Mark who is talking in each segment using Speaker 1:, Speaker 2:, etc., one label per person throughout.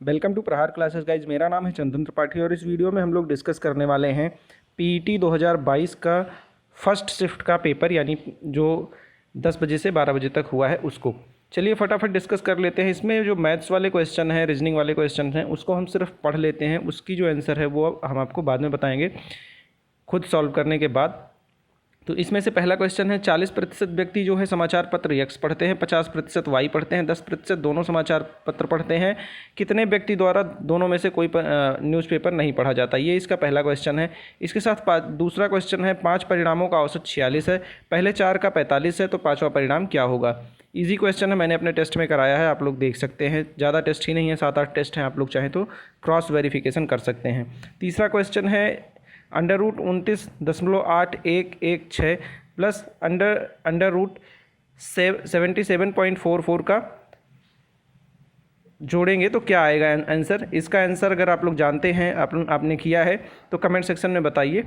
Speaker 1: Welcome to प्रहार classes guys. मेरा नाम है चंदन त्रिपाठी और इस वीडियो में हम लोग डिस्कस करने वाले हैं पीईटी 2022 का फर्स्ट शिफ्ट का पेपर, यानी जो 10 बजे से 12 बजे तक हुआ है उसको। चलिए फटाफट डिस्कस कर लेते हैं। इसमें जो मैथ्स वाले क्वेश्चन हैं, रीजनिंग वाले क्वेश्चन हैं, उसको हम सिर्फ पढ़ लेते हैं। उसकी जो आंसर है वो हम आपको बाद में बताएंगे खुद सॉल्व करने के बाद। तो इसमें से पहला क्वेश्चन है, 40% व्यक्ति जो है समाचार पत्र यक्स पढ़ते हैं, 50% वाई पढ़ते हैं, 10% दोनों समाचार पत्र पढ़ते हैं। कितने व्यक्ति द्वारा दोनों में से कोई न्यूज़पेपर नहीं पढ़ा जाता? ये इसका पहला क्वेश्चन है। इसके साथ दूसरा क्वेश्चन है, 5 परिणामों का औसत 46 है, पहले 4 का 45 है, तो 5वां परिणाम क्या होगा? ईजी क्वेश्चन है, मैंने अपने टेस्ट में कराया है, आप लोग देख सकते हैं। ज़्यादा टेस्ट ही नहीं है, 7-8 टेस्ट हैं, आप लोग चाहें तो क्रॉस वेरिफिकेशन कर सकते हैं। तीसरा क्वेश्चन है, √29.8116 प्लस √77.44 का जोड़ेंगे तो क्या आएगा आंसर? इसका आंसर अगर आप लोग जानते हैं, आपने किया है तो कमेंट सेक्शन में बताइए।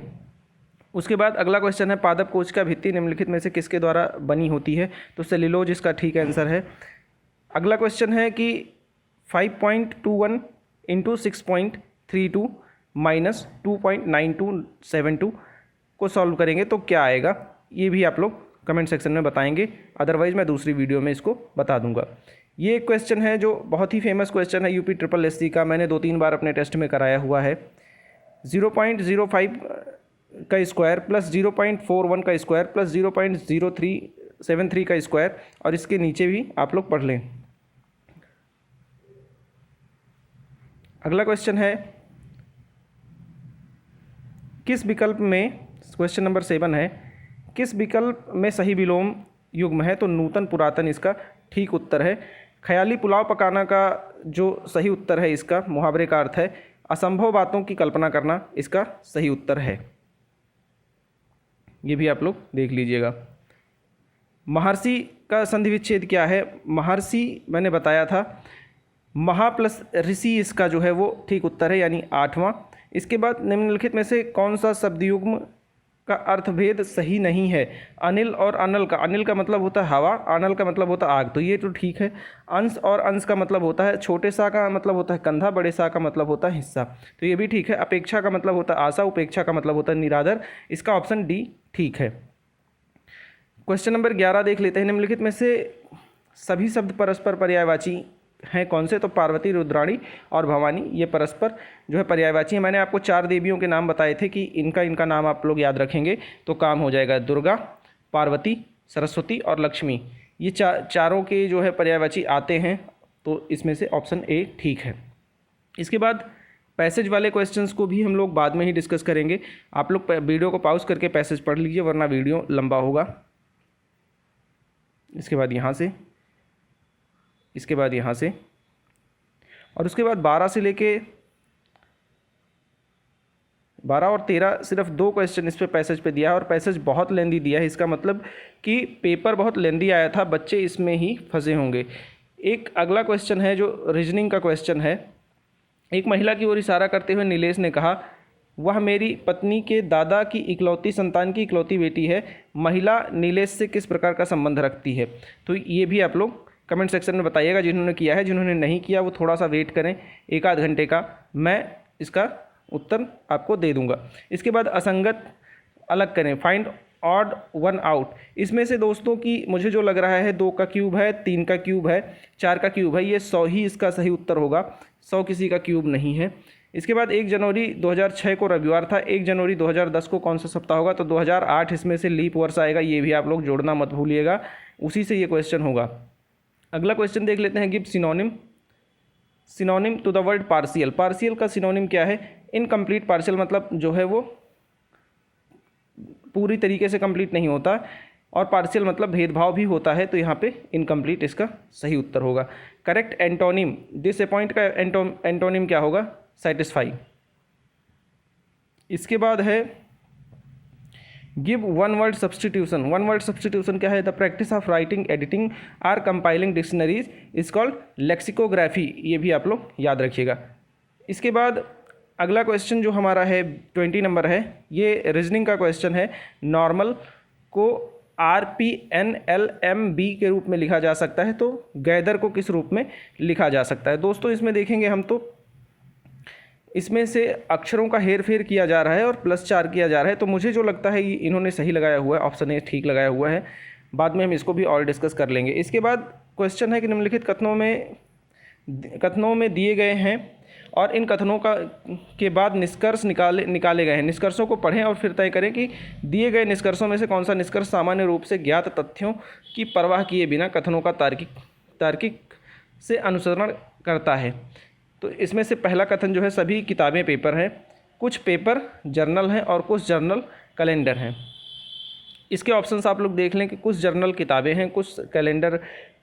Speaker 1: उसके बाद अगला क्वेश्चन है, पादप कोश का भित्ति निम्नलिखित में से किसके द्वारा बनी होती है? तो सेल्यूलोज इसका ठीक आंसर है। अगला क्वेश्चन है कि 5.21 × 6.32 माइनस 2.9272 को सॉल्व करेंगे तो क्या आएगा? ये भी आप लोग कमेंट सेक्शन में बताएंगे, अदरवाइज़ मैं दूसरी वीडियो में इसको बता दूंगा। ये एक क्वेश्चन है जो बहुत ही फेमस क्वेश्चन है यूपी SSC का, मैंने 2-3 बार अपने टेस्ट में कराया हुआ है। 0.05 का स्क्वायर प्लस 0.41 का स्क्वायर प्लस 0.0373 का स्क्वायर, और इसके नीचे भी आप लोग पढ़ लें। अगला क्वेश्चन है, किस विकल्प में, क्वेश्चन नंबर 7 है, किस विकल्प में सही विलोम युग्म है? तो नूतन पुरातन इसका ठीक उत्तर है। ख्याली पुलाव पकाना का जो सही उत्तर है, इसका मुहावरे का अर्थ है असंभव बातों की कल्पना करना, इसका सही उत्तर है। ये भी आप लोग देख लीजिएगा। महर्षि का संधि विच्छेद क्या है? महर्षि मैंने बताया था, महा प्लस ऋषि इसका जो है वो ठीक उत्तर है, यानी 8वां। इसके बाद निम्नलिखित में से कौन सा शब्दयुग्म का अर्थभेद सही नहीं है? अनिल और अनल का, अनिल का मतलब होता है हवा, अनल का मतलब होता है आग, तो ये तो ठीक है। अंश और अंश का मतलब होता है, छोटे सा का मतलब होता है कंधा, बड़े सा का मतलब होता है हिस्सा, तो ये भी ठीक है। अपेक्षा का मतलब होता है आशा, उपेक्षा का मतलब होता है निरादर, इसका ऑप्शन डी ठीक है। क्वेश्चन नंबर 11 देख लेते हैं, निम्नलिखित में से सभी शब्द परस्पर पर्यायवाची हैं कौन से? तो पार्वती, रुद्राणी और भवानी ये परस्पर जो है पर्यायवाची हैं। मैंने आपको 4 देवियों के नाम बताए थे कि इनका नाम आप लोग याद रखेंगे तो काम हो जाएगा। दुर्गा, पार्वती, सरस्वती और लक्ष्मी, ये चारों के जो है पर्यायवाची आते हैं, तो इसमें से ऑप्शन ए ठीक है। इसके बाद पैसेज वाले क्वेश्चंस को भी हम लोग बाद में ही डिस्कस करेंगे। आप लोग वीडियो को पॉज करके पैसेज पढ़ लीजिए, वरना वीडियो लंबा होगा। इसके बाद यहाँ से, इसके बाद यहाँ से, और उसके बाद 12 से लेके 12 और 13 सिर्फ 2 क्वेश्चन इस पे पैसेज पे दिया है, और पैसेज बहुत लेंदी दिया है। इसका मतलब कि पेपर बहुत लेंदी आया था, बच्चे इसमें ही फंसे होंगे। एक अगला क्वेश्चन है जो रीजनिंग का क्वेश्चन है। एक महिला की ओर इशारा करते हुए नीलेश ने कहा, वह मेरी पत्नी के दादा की इकलौती संतान की इकलौती बेटी है। महिला नीलेश से किस प्रकार का संबंध रखती है? तो ये भी आप लोग कमेंट सेक्शन में बताइएगा, जिन्होंने किया है। जिन्होंने नहीं किया वो थोड़ा सा वेट करें, 1-8 घंटे का, मैं इसका उत्तर आपको दे दूंगा। इसके बाद असंगत अलग करें, फाइंड ऑड वन आउट। इसमें से दोस्तों की मुझे जो लग रहा है 2 का क्यूब है, 3 का क्यूब है, 4 का क्यूब है, ये 100 ही इसका सही उत्तर होगा। 100 किसी का क्यूब नहीं है। इसके बाद 1 जनवरी 2006 को रविवार था, 1 जनवरी 2010 को कौन सा सप्ताह होगा? तो 2008 इसमें से लीप वर्ष आएगा, ये भी आप लोग जोड़ना मत भूलिएगा, उसी से ये क्वेश्चन होगा। अगला क्वेश्चन देख लेते हैं, give synonym to the word partial. Partial का सिनोनिम क्या है? इनकम्प्लीट पार्शियल, मतलब जो है वो पूरी तरीके से कंप्लीट नहीं होता, और पार्शियल मतलब भेदभाव भी होता है, तो यहाँ पे इनकम्प्लीट इसका सही उत्तर होगा। करेक्ट एंटोनिम, डिसअपॉइंट का एंटोनिम क्या होगा? सेटिस्फाई। इसके बाद है give one word substitution. One word substitution क्या है? The practice of writing, editing or compiling dictionaries is called lexicography. ये भी आप लोग याद रखिएगा। इसके बाद अगला क्वेश्चन जो हमारा है 20 नंबर है, ये रीजनिंग का क्वेश्चन है। नॉर्मल को RPNLMB के रूप में लिखा जा सकता है, तो गैदर को किस रूप में लिखा जा सकता है। दोस्तों इसमें देखेंगे हम तो इसमें से अक्षरों का हेर फेर किया जा रहा है और +4 किया जा रहा है, तो मुझे जो लगता है ये इन्होंने सही लगाया हुआ है, ऑप्शन ए ठीक लगाया हुआ है। बाद में हम इसको भी और डिस्कस कर लेंगे। इसके बाद क्वेश्चन है कि निम्नलिखित कथनों में दिए गए हैं और इन कथनों के बाद निष्कर्ष निकाले गए हैं। निष्कर्षों को पढ़ें और फिर तय करें कि दिए गए निष्कर्षों में से कौन सा निष्कर्ष सामान्य रूप से ज्ञात तथ्यों की परवाह किए बिना कथनों का तार्किक से अनुसरण करता है। तो इसमें से पहला कथन जो है, सभी किताबें पेपर हैं, कुछ पेपर जर्नल हैं और कुछ जर्नल कैलेंडर हैं। इसके ऑप्शंस आप लोग देख लें कि कुछ जर्नल किताबें हैं, कुछ कैलेंडर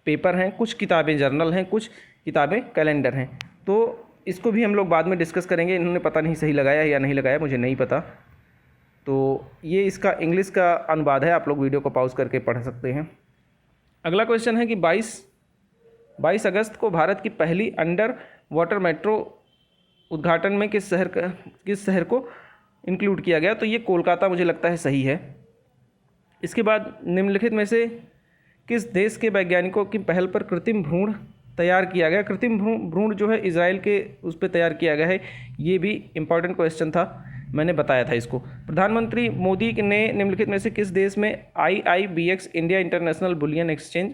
Speaker 1: पेपर हैं, कुछ किताबें जर्नल हैं, कुछ किताबें कैलेंडर हैं। तो इसको भी हम लोग बाद में डिस्कस करेंगे। इन्होंने पता नहीं सही लगाया या नहीं लगाया, मुझे नहीं पता। तो ये इसका इंग्लिश का अनुवाद है, आप लोग वीडियो को पॉज करके पढ़ सकते हैं। अगला क्वेश्चन है कि 22 अगस्त को भारत की पहली अंडर वाटर मेट्रो उद्घाटन में किस शहर को इंक्लूड किया गया। तो ये कोलकाता मुझे लगता है सही है। इसके बाद निम्नलिखित में से किस देश के वैज्ञानिकों की पहल पर कृत्रिम भ्रूण तैयार किया गया। कृत्रिम भ्रूण जो है इजराइल के उस पर तैयार किया गया है। ये भी इम्पॉर्टेंट क्वेश्चन था, मैंने बताया था इसको। प्रधानमंत्री मोदी ने निम्नलिखित में से किस देश में IIBX India international bullion exchange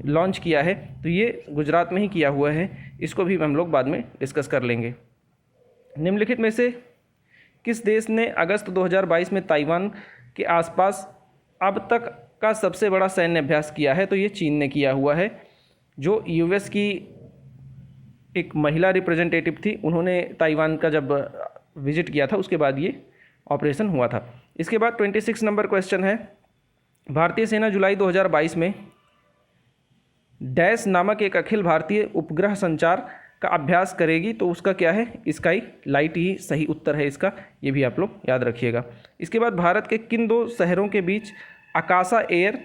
Speaker 1: launch किया है। तो ये गुजरात में ही किया हुआ है। इसको भी हम लोग बाद में डिस्कस कर लेंगे। निम्नलिखित में से किस देश ने अगस्त 2022 में ताइवान के आसपास अब तक का सबसे बड़ा सैन्य अभ्यास किया है। तो ये चीन ने किया हुआ है। जो US की एक महिला रिप्रेजेंटेटिव थी, उन्होंने ताइवान का जब विजिट किया था उसके बाद ये ऑपरेशन हुआ था। इसके बाद 26 नंबर क्वेश्चन है, भारतीय सेना जुलाई 2022 में डैश नामक एक अखिल भारतीय उपग्रह संचार का अभ्यास करेगी। तो उसका क्या है, स्काई लाइट ही सही उत्तर है इसका, ये भी आप लोग याद रखिएगा। इसके बाद भारत के किन 2 शहरों के बीच आकाशा एयर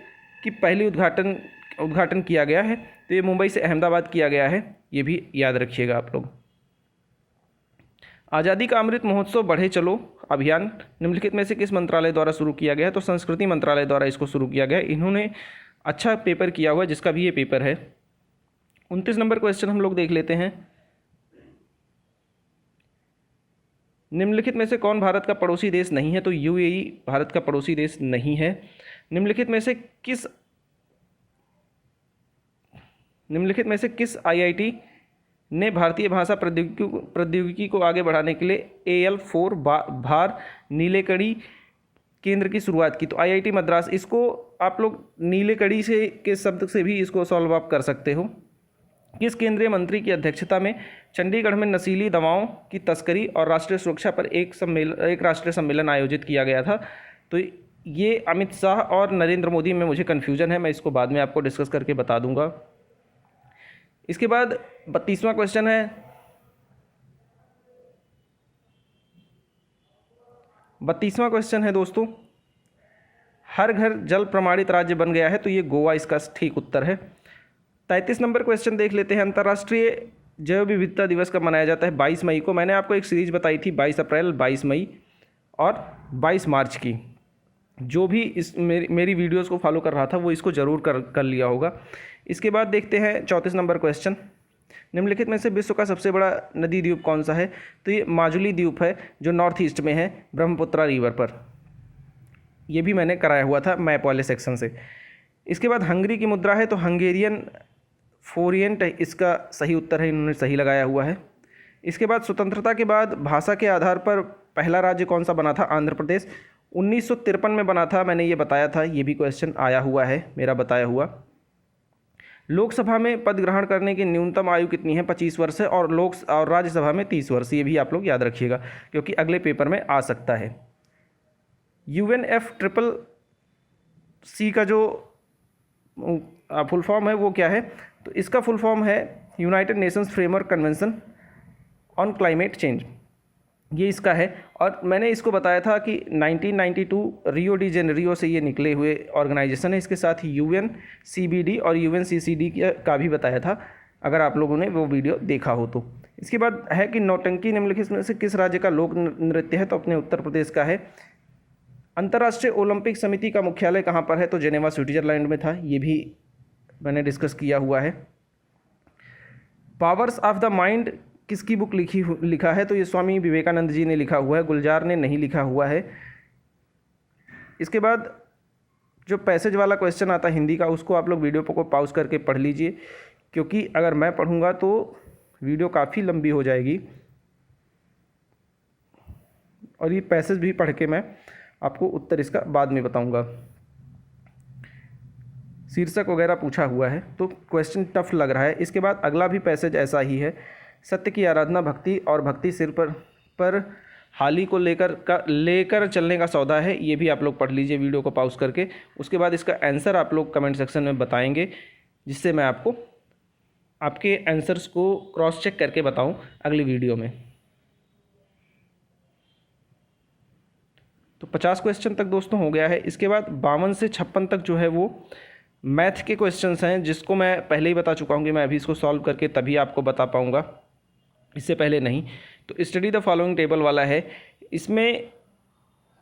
Speaker 1: की पहली उद्घाटन किया गया है। तो ये मुंबई से अहमदाबाद किया गया है, ये भी याद रखिएगा आप लोग। आज़ादी का अमृत महोत्सव बढ़े चलो अभियान निम्नलिखित में से किस मंत्रालय द्वारा शुरू किया गया है। तो संस्कृति मंत्रालय द्वारा इसको शुरू किया गया है। इन्होंने अच्छा पेपर किया हुआ है, जिसका भी ये पेपर है। 29 नंबर क्वेश्चन हम लोग देख लेते हैं। निम्नलिखित में से कौन भारत का पड़ोसी देश नहीं है। तो UAE भारत का पड़ोसी देश नहीं है। निम्नलिखित में से किस IIT ने भारतीय भाषा प्रौद्योगिकी को आगे बढ़ाने के लिए AL4 भार नीले कड़ी केंद्र की शुरुआत की। तो IIT मद्रास, इसको आप लोग नीले कड़ी से के शब्द से भी इसको सॉल्व अप कर सकते हो। किस केंद्रीय मंत्री की अध्यक्षता में चंडीगढ़ में नशीली दवाओं की तस्करी और राष्ट्रीय सुरक्षा पर एक राष्ट्रीय सम्मेलन आयोजित किया गया था। तो ये अमित शाह और नरेंद्र मोदी में मुझे कन्फ्यूजन है, मैं इसको बाद में आपको डिस्कस करके बता दूंगा। इसके बाद 32वां क्वेश्चन है, 32वां क्वेश्चन है दोस्तों, हर घर जल प्रमाणित राज्य बन गया है। तो ये गोवा इसका ठीक उत्तर है। 33 नंबर क्वेश्चन देख लेते हैं। अंतर्राष्ट्रीय जैव विविधता दिवस कब मनाया जाता है। 22 मई को। मैंने आपको एक सीरीज बताई थी 22 अप्रैल, 22 मई और 22 मार्च की। जो भी इस मेरी वीडियोस को फॉलो कर रहा था वो इसको ज़रूर कर लिया होगा। इसके बाद देखते हैं 34 नंबर क्वेश्चन, निम्नलिखित में से विश्व का सबसे बड़ा नदी द्वीप कौन सा है। तो ये माजुली द्वीप है, जो नॉर्थ ईस्ट में है, ब्रह्मपुत्रा रिवर पर। ये भी मैंने कराया हुआ था मैप वाले सेक्शन से। इसके बाद हंगरी की मुद्रा है, तो हंगेरियन फोरिएंट इसका सही उत्तर है, इन्होंने सही लगाया हुआ है। इसके बाद स्वतंत्रता के बाद भाषा के आधार पर पहला राज्य कौन सा बना था। आंध्र प्रदेश 1953 में बना था, मैंने ये बताया था, ये भी क्वेश्चन आया हुआ है मेरा बताया हुआ। लोकसभा में पद ग्रहण करने की न्यूनतम आयु कितनी है। 25 वर्ष है। और राज्यसभा में 30 वर्ष। ये भी आप लोग याद रखिएगा क्योंकि अगले पेपर में आ सकता है। UNFCCC का जो फुल फॉर्म है वो क्या है। तो इसका फुल फॉर्म है United Nations framework convention on climate change, ये इसका है। और मैंने इसको बताया था कि 1992 रियो डी जेनेरियो से ये निकले हुए ऑर्गेनाइजेशन है। इसके साथ UNCBD और UNCCD का भी बताया था, अगर आप लोगों ने वो वीडियो देखा हो तो। इसके बाद है कि नौटंकी निम्नलिखित में से किस राज्य का लोक नृत्य है। तो अपने उत्तर प्रदेश का है। अंतर्राष्ट्रीय ओलंपिक समिति का मुख्यालय कहाँ पर है? तो जेनेवा स्विट्जरलैंड में था, ये भी मैंने डिस्कस किया हुआ है। पावर्स ऑफ द माइंड किसकी बुक लिखा है? तो ये स्वामी विवेकानंद जी ने लिखा हुआ है, गुलजार ने नहीं लिखा हुआ है। इसके बाद जो पैसेज वाला क्वेश्चन आता है हिंदी का, उसको आप लोग वीडियो को पॉज करके पढ़ लीजिए, क्योंकि अगर मैं पढ़ूंगा तो वीडियो काफ़ी लंबी हो जाएगी और ये पैसेज भी पढ़ के मैं आपको उत्तर इसका बाद में बताऊंगा। शीर्षक वगैरह पूछा हुआ है तो क्वेश्चन टफ लग रहा है। इसके बाद अगला भी पैसेज ऐसा ही है, सत्य की आराधना भक्ति और भक्ति सिर पर हाली को लेकर चलने का सौदा है। ये भी आप लोग पढ़ लीजिए वीडियो को पॉज करके। उसके बाद इसका आंसर आप लोग कमेंट सेक्शन में बताएंगे, जिससे मैं आपको आपके आंसर्स को क्रॉस चेक करके बताऊं अगली वीडियो में। तो 50 क्वेश्चन तक दोस्तों हो गया है। इसके बाद 52 से 56 तक जो है वो मैथ के क्वेश्चंस हैं, जिसको मैं पहले ही बता चुका हूँ कि मैं अभी इसको सॉल्व करके तभी आपको बता पाऊँगा, इससे पहले नहीं। तो स्टडी द फॉलोइंग टेबल वाला है, इसमें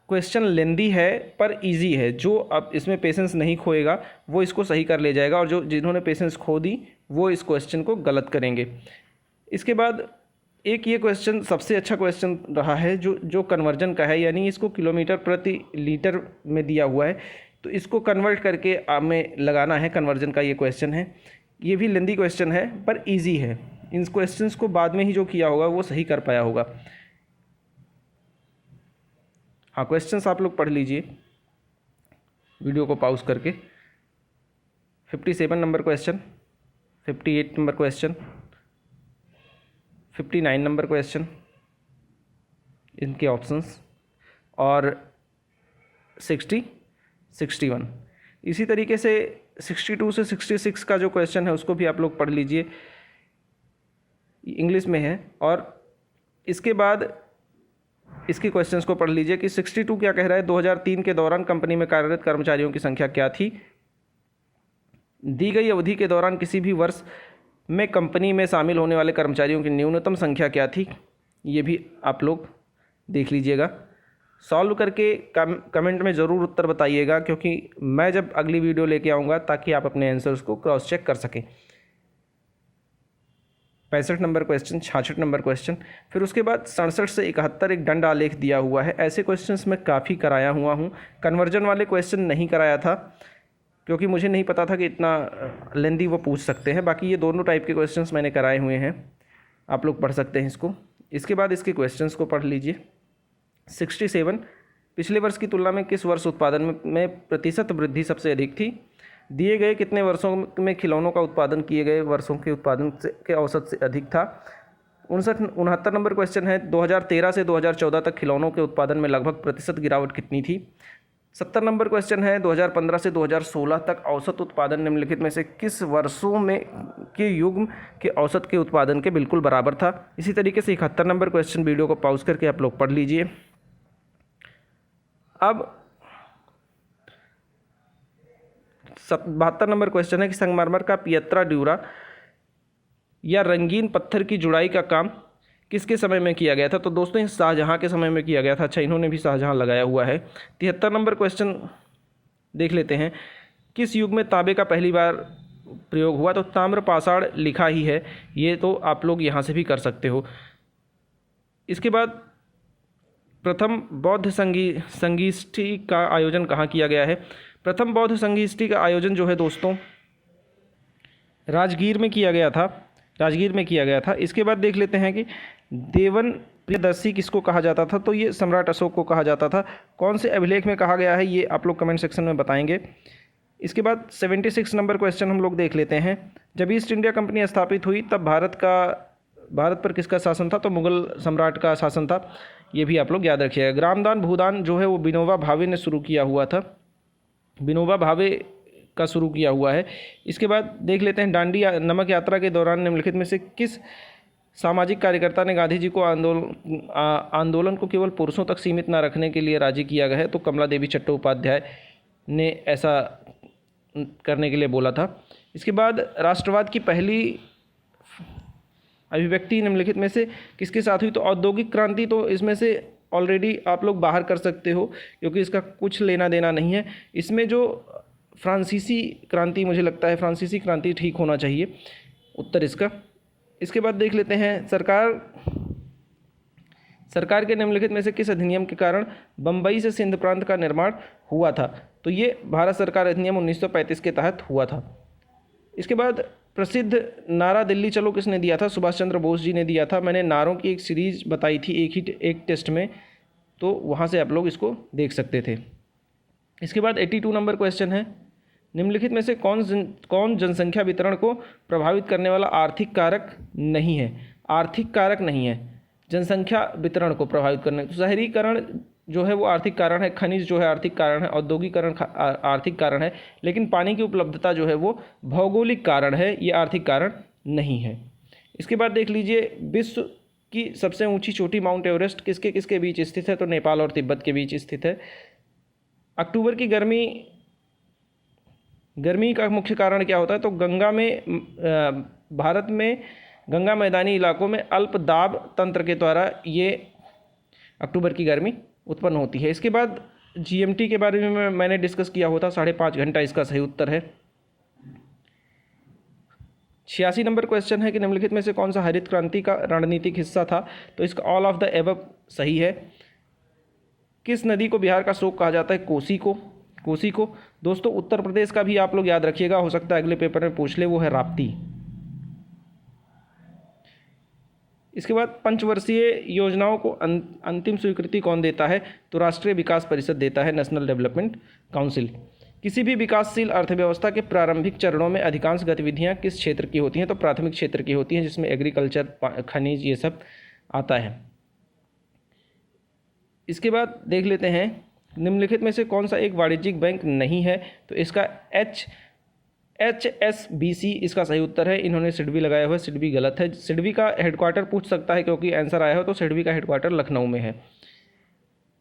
Speaker 1: क्वेश्चन लेंदी है पर इजी है। जो अब इसमें पेशेंस नहीं खोएगा वो इसको सही कर ले जाएगा, और जिन्होंने पेशेंस खो दी वो इस क्वेश्चन को गलत करेंगे। इसके बाद एक ये क्वेश्चन सबसे अच्छा क्वेश्चन रहा है जो कन्वर्जन का है, यानी इसको किलोमीटर प्रति लीटर में दिया हुआ है, तो इसको कन्वर्ट करके हमें लगाना है, कन्वर्जन का ये क्वेश्चन है। ये भी लेंदी क्वेश्चन है पर इजी है। इन क्वेश्चंस को बाद में ही जो किया होगा वो सही कर पाया होगा। हाँ, क्वेश्चंस आप लोग पढ़ लीजिए वीडियो को पॉज करके। 57 number question, 58 number question, 59 number question, इनके ऑप्शंस, और 60, 61। इसी तरीके से 62 से 66 का जो क्वेश्चन है उसको भी आप लोग पढ़ लीजिए, इंग्लिश में है। और इसके बाद इसके क्वेश्चंस को पढ़ लीजिए कि 62 क्या कह रहा है, 2003 के दौरान कंपनी में कार्यरत कर्मचारियों की संख्या क्या थी। दी गई अवधि के दौरान किसी भी वर्ष में कंपनी में शामिल होने वाले कर्मचारियों की न्यूनतम संख्या क्या थी। ये भी आप लोग देख लीजिएगा, सॉल्व करके कमेंट में ज़रूर उत्तर बताइएगा, क्योंकि मैं जब अगली वीडियो लेके आऊँगा ताकि आप अपने आंसर्स को क्रॉस चेक कर सकें। 65 नंबर क्वेश्चन, 66 नंबर क्वेश्चन, फिर उसके बाद 67 से 71 एक दंड आलेख दिया हुआ है। ऐसे क्वेश्चंस मैं काफ़ी कराया हुआ हूँ। कन्वर्जन वाले क्वेश्चन नहीं कराया था क्योंकि मुझे नहीं पता था कि इतना लेंदी वो पूछ सकते हैं। बाकी ये दोनों टाइप के क्वेश्चंस मैंने कराए हुए हैं, आप लोग पढ़ सकते हैं इसको। इसके बाद इसके क्वेश्चंस को पढ़ लीजिए। 67, पिछले वर्ष की तुलना में किस वर्ष उत्पादन में प्रतिशत वृद्धि सबसे अधिक थी। दिए गए कितने वर्षों में खिलौनों का उत्पादन किए गए वर्षों के उत्पादन के औसत से अधिक था। 69 नंबर क्वेश्चन है, 2013 से 2014 तक खिलौनों के उत्पादन में लगभग प्रतिशत गिरावट कितनी थी। 70 नंबर क्वेश्चन है, 2015 से 2016 तक औसत उत्पादन निम्नलिखित में से किस वर्षों में के युग्म के औसत के उत्पादन के बिल्कुल बराबर था। इसी तरीके से 71 नंबर क्वेश्चन वीडियो को पॉज करके आप लोग पढ़ लीजिए। अब 72 नंबर क्वेश्चन है कि संगमरमर का पियत्रा ड्यूरा या रंगीन पत्थर की जुड़ाई का काम किसके समय में किया गया था। तो दोस्तों ये शाहजहां के समय में किया गया था। अच्छा, इन्होंने भी शाहजहां लगाया हुआ है। 73 नंबर क्वेश्चन देख लेते हैं, किस युग में तांबे का पहली बार प्रयोग हुआ। तो ताम्र पाषाण लिखा ही है, ये तो आप लोग यहाँ से भी कर सकते हो। इसके बाद प्रथम बौद्ध संगीष्ठी का आयोजन कहाँ किया गया है। प्रथम बौद्ध संगीष्ठी का आयोजन जो है दोस्तों राजगीर में किया गया था। इसके बाद देख लेते हैं कि देवन प्रियदर्शी किसको कहा जाता था। तो ये सम्राट अशोक को कहा जाता था। कौन से अभिलेख में कहा गया है ये आप लोग कमेंट सेक्शन में बताएंगे। इसके बाद 76 नंबर क्वेश्चन हम लोग देख लेते हैं, जब ईस्ट इंडिया कंपनी स्थापित हुई तब भारत पर किसका शासन था। तो मुगल सम्राट का शासन था, ये भी आप लोग याद रखिएगा। ग्रामदान भूदान जो है वो विनोबा भावे ने शुरू किया हुआ था, विनोबा भावे का शुरू किया हुआ है। इसके बाद देख लेते हैं दांडी नमक यात्रा के दौरान निम्नलिखित में से किस सामाजिक कार्यकर्ता ने गांधी जी को आंदोलन को केवल पुरुषों तक सीमित न रखने के लिए राजी किया गया है। तो कमला देवी चट्टोपाध्याय ने ऐसा करने के लिए बोला था। इसके बाद राष्ट्रवाद की पहली अभिव्यक्ति निम्नलिखित में से किसके साथ हुई। तो औद्योगिक क्रांति, तो इसमें से ऑलरेडी आप लोग बाहर कर सकते हो क्योंकि इसका कुछ लेना देना नहीं है। इसमें जो फ्रांसीसी क्रांति, मुझे लगता है फ्रांसीसी क्रांति ठीक होना चाहिए उत्तर इसका। इसके बाद देख लेते हैं सरकार के निम्नलिखित में से किस अधिनियम के कारण बम्बई से सिंध प्रांत का निर्माण हुआ था। तो ये भारत सरकार अधिनियम 1935 के तहत हुआ था। इसके बाद प्रसिद्ध नारा दिल्ली चलो किसने दिया था। सुभाष चंद्र बोस जी ने दिया था। मैंने नारों की एक सीरीज बताई थी एक टेस्ट में, तो वहाँ से आप लोग इसको देख सकते थे। इसके बाद 82 नंबर क्वेश्चन है, निम्नलिखित में से कौन जनसंख्या वितरण को प्रभावित करने वाला आर्थिक कारक नहीं है। आर्थिक कारक नहीं है, जनसंख्या वितरण को प्रभावित करने। तो शहरीकरण जो है वो आर्थिक कारण है, खनिज जो है आर्थिक कारण है, औद्योगिकरण आर्थिक कारण है, लेकिन पानी की उपलब्धता जो है वो भौगोलिक कारण है, ये आर्थिक कारण नहीं है। इसके बाद देख लीजिए, विश्व की सबसे ऊंची चोटी माउंट एवरेस्ट किसके किसके बीच स्थित है। तो नेपाल और तिब्बत के बीच स्थित है। अक्टूबर की गर्मी का मुख्य कारण क्या होता है। तो गंगा में भारत में गंगा मैदानी इलाकों में अल्प दाब तंत्र के द्वारा ये अक्टूबर की गर्मी उत्पन्न होती है। इसके बाद जीएमटी के बारे में मैंने डिस्कस किया होता, 5.5 घंटा इसका सही उत्तर है। 86 नंबर क्वेश्चन है कि निम्नलिखित में से कौन सा हरित क्रांति का रणनीतिक हिस्सा था। तो इसका ऑल ऑफ द एबव सही है। किस नदी को बिहार का शोक कहा जाता है। कोसी को। दोस्तों उत्तर प्रदेश का भी आप लोग याद रखिएगा, हो सकता है अगले पेपर में पूछ ले, वो है राप्ती। इसके बाद पंचवर्षीय योजनाओं को अंतिम स्वीकृति कौन देता है। तो राष्ट्रीय विकास परिषद देता है, नेशनल डेवलपमेंट काउंसिल। किसी भी विकासशील अर्थव्यवस्था के प्रारंभिक चरणों में अधिकांश गतिविधियां किस क्षेत्र की होती हैं। तो प्राथमिक क्षेत्र की होती हैं, जिसमें एग्रीकल्चर, खनिज, ये सब आता है। इसके बाद देख लेते हैं, निम्नलिखित में से कौन सा एक वाणिज्यिक बैंक नहीं है। तो इसका HSBC इसका सही उत्तर है। इन्होंने सिडबी लगाया हुआ है, सिडबी गलत है। सिडबी का हेडक्वार्टर पूछ सकता है क्योंकि आंसर आया हो, तो सिडबी का हेडक्वार्टर लखनऊ में है।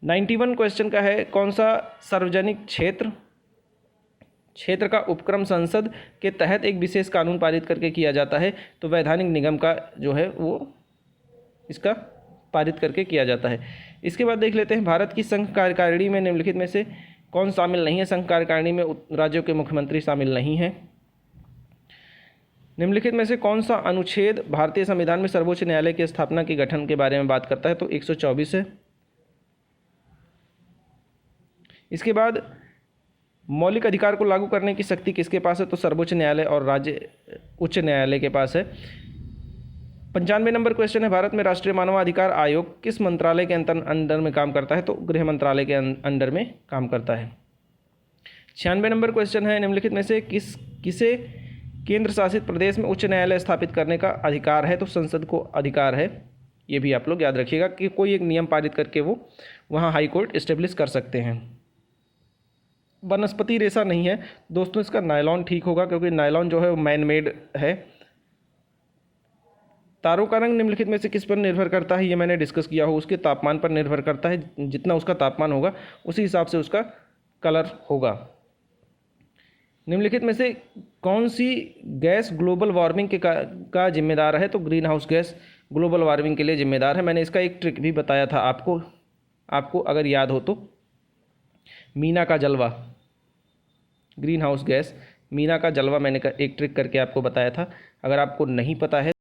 Speaker 1: 91 क्वेश्चन का है, कौन सा सार्वजनिक क्षेत्र का उपक्रम संसद के तहत एक विशेष कानून पारित करके किया जाता है। तो वैधानिक निगम का जो है वो इसका पारित करके किया जाता है। इसके बाद देख लेते हैं, भारत की संघ कार्यकारिणी में निम्नलिखित में से कौन शामिल नहीं है। संघ कार्यकारिणी में राज्यों के मुख्यमंत्री शामिल नहीं हैं। निम्नलिखित में से कौन सा अनुच्छेद भारतीय संविधान में सर्वोच्च न्यायालय की स्थापना के गठन के बारे में बात करता है। तो 124 है। इसके बाद मौलिक अधिकार को लागू करने की शक्ति किसके पास है। तो सर्वोच्च न्यायालय और राज्य उच्च न्यायालय के पास है। 95 नंबर क्वेश्चन है, भारत में राष्ट्रीय मानवाधिकार आयोग किस मंत्रालय के अंडर में काम करता है। तो गृह मंत्रालय के अंडर में काम करता है। 96 नंबर क्वेश्चन है, निम्नलिखित में से किसे केंद्र शासित प्रदेश में उच्च न्यायालय स्थापित करने का अधिकार है। तो संसद को अधिकार है। ये भी आप लोग याद रखिएगा कि कोई एक नियम पारित करके वो वहाँ हाई कोर्ट इस्टेब्लिश कर सकते हैं। वनस्पति रेशा नहीं है दोस्तों, इसका नायलॉन ठीक होगा क्योंकि नायलॉन जो है वो मैन मेड है। तारों का रंग निम्नलिखित में से किस पर निर्भर करता है। ये मैंने डिस्कस किया हो, उसके तापमान पर निर्भर करता है। जितना उसका तापमान होगा उसी हिसाब से उसका कलर होगा। निम्नलिखित में से कौन सी गैस ग्लोबल वार्मिंग का जिम्मेदार है। तो green house gas global warming के लिए जिम्मेदार है। मैंने इसका एक ट्रिक भी बताया था आपको अगर याद हो तो, मीना का जलवा, ग्रीन हाउस गैस मीना का जलवा, मैंने एक ट्रिक करके आपको बताया था। अगर आपको नहीं पता है